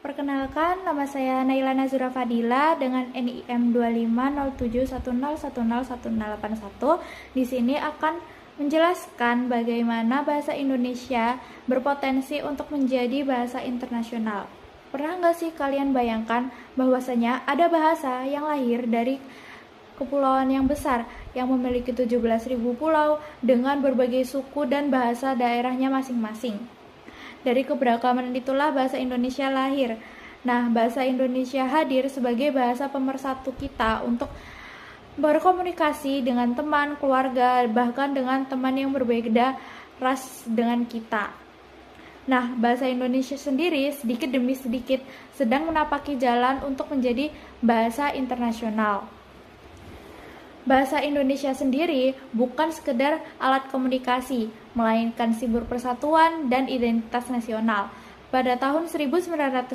Perkenalkan, nama saya Naila Nazura Fadila dengan NIM 250710101081. Di sini akan menjelaskan bagaimana bahasa Indonesia berpotensi untuk menjadi bahasa internasional. Pernah nggak sih kalian bayangkan bahwasanya ada bahasa yang lahir dari kepulauan yang besar yang memiliki 17.000 pulau dengan berbagai suku dan bahasa daerahnya masing-masing. Dari keberagaman itulah bahasa Indonesia lahir. Nah, bahasa Indonesia hadir sebagai bahasa pemersatu kita untuk berkomunikasi dengan teman, keluarga, bahkan dengan teman yang berbeda ras dengan kita. Nah, bahasa Indonesia sendiri sedikit demi sedikit sedang menapaki jalan untuk menjadi bahasa internasional. Bahasa Indonesia sendiri bukan sekedar alat komunikasi, melainkan simbol persatuan dan identitas nasional. Pada tahun 1928,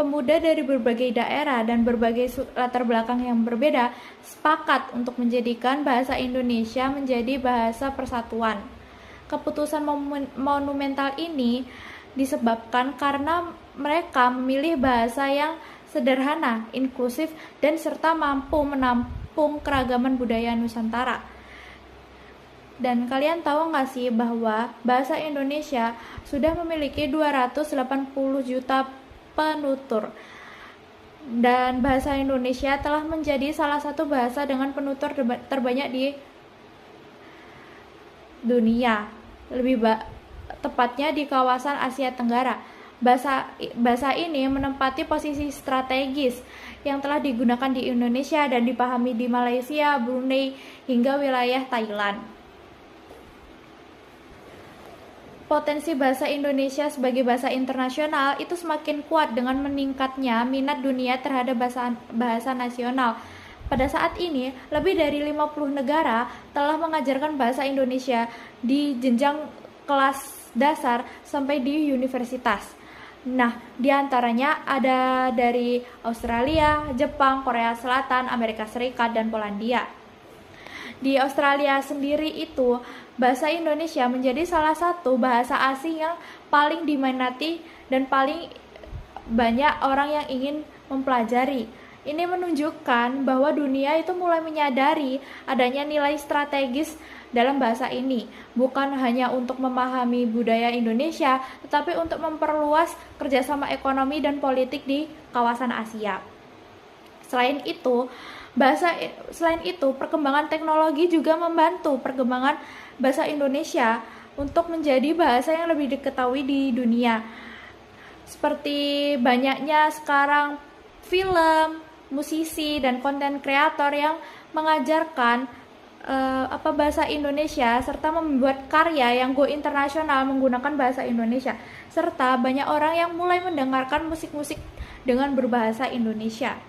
pemuda dari berbagai daerah dan berbagai latar belakang yang berbeda sepakat untuk menjadikan bahasa Indonesia menjadi bahasa persatuan. Keputusan monumental ini disebabkan karena mereka memilih bahasa yang sederhana, inklusif, dan serta mampu menampung keragaman budaya Nusantara. Dan kalian tahu nggak sih bahwa bahasa Indonesia sudah memiliki 280 juta penutur. Dan bahasa Indonesia telah menjadi salah satu bahasa dengan penutur terbanyak di dunia, tepatnya di kawasan Asia Tenggara. Bahasa ini menempati posisi strategis yang telah digunakan di Indonesia dan dipahami di Malaysia, Brunei, hingga wilayah Thailand. Potensi bahasa Indonesia sebagai bahasa internasional itu semakin kuat dengan meningkatnya minat dunia terhadap bahasa nasional. Pada saat ini, lebih dari 50 negara telah mengajarkan bahasa Indonesia di jenjang kelas dasar sampai di universitas. Nah, diantaranya ada dari Australia, Jepang, Korea Selatan, Amerika Serikat, dan Polandia. Di Australia sendiri itu, bahasa Indonesia menjadi salah satu bahasa asing yang paling diminati dan paling banyak orang yang ingin mempelajari. Ini menunjukkan bahwa dunia itu mulai menyadari adanya nilai strategis dalam bahasa ini, bukan hanya untuk memahami budaya Indonesia, tetapi untuk memperluas kerjasama ekonomi dan politik di kawasan Asia. Selain itu, perkembangan teknologi juga membantu perkembangan bahasa Indonesia untuk menjadi bahasa yang lebih diketahui di dunia. Seperti banyaknya sekarang film, musisi, dan konten kreator yang mengajarkan bahasa Indonesia serta membuat karya yang go internasional menggunakan bahasa Indonesia, serta banyak orang yang mulai mendengarkan musik-musik dengan berbahasa Indonesia.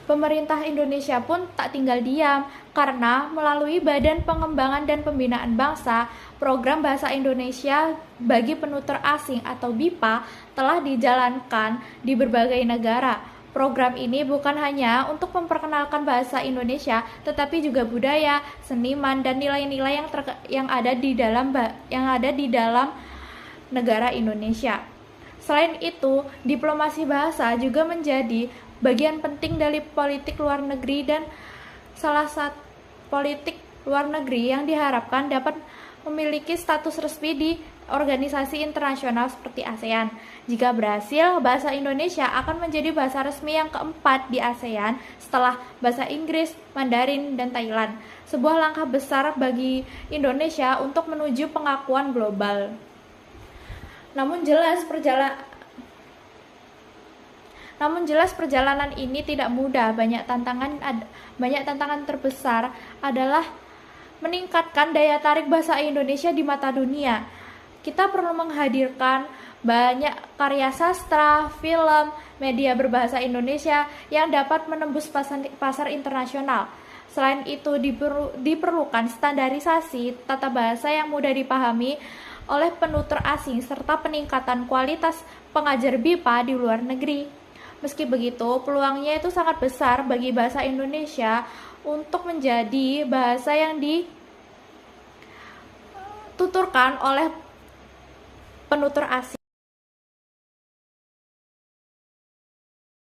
Pemerintah Indonesia pun tak tinggal diam karena melalui Badan Pengembangan dan Pembinaan Bangsa, program Bahasa Indonesia bagi Penutur Asing atau BIPA telah dijalankan di berbagai negara. Program ini bukan hanya untuk memperkenalkan bahasa Indonesia, tetapi juga budaya, seniman, dan nilai-nilai yang ada di dalam negara Indonesia. Selain itu, diplomasi bahasa juga menjadi bagian penting dari politik luar negeri dan salah satu politik luar negeri yang diharapkan dapat memiliki status resmi di organisasi internasional seperti ASEAN. Jika berhasil, bahasa Indonesia akan menjadi bahasa resmi yang keempat di ASEAN setelah bahasa Inggris, Mandarin, dan Thailand. Sebuah langkah besar bagi Indonesia untuk menuju pengakuan global. Namun jelas perjalanan ini tidak mudah. Banyak tantangan terbesar adalah meningkatkan daya tarik bahasa Indonesia di mata dunia. Kita perlu menghadirkan banyak karya sastra, film, media berbahasa Indonesia yang dapat menembus pasar internasional. Selain itu, diperlukan standarisasi tata bahasa yang mudah dipahami oleh penutur asing serta peningkatan kualitas pengajar BIPA di luar negeri. Meski begitu, peluangnya itu sangat besar bagi bahasa Indonesia untuk menjadi bahasa yang dituturkan oleh penutur asing.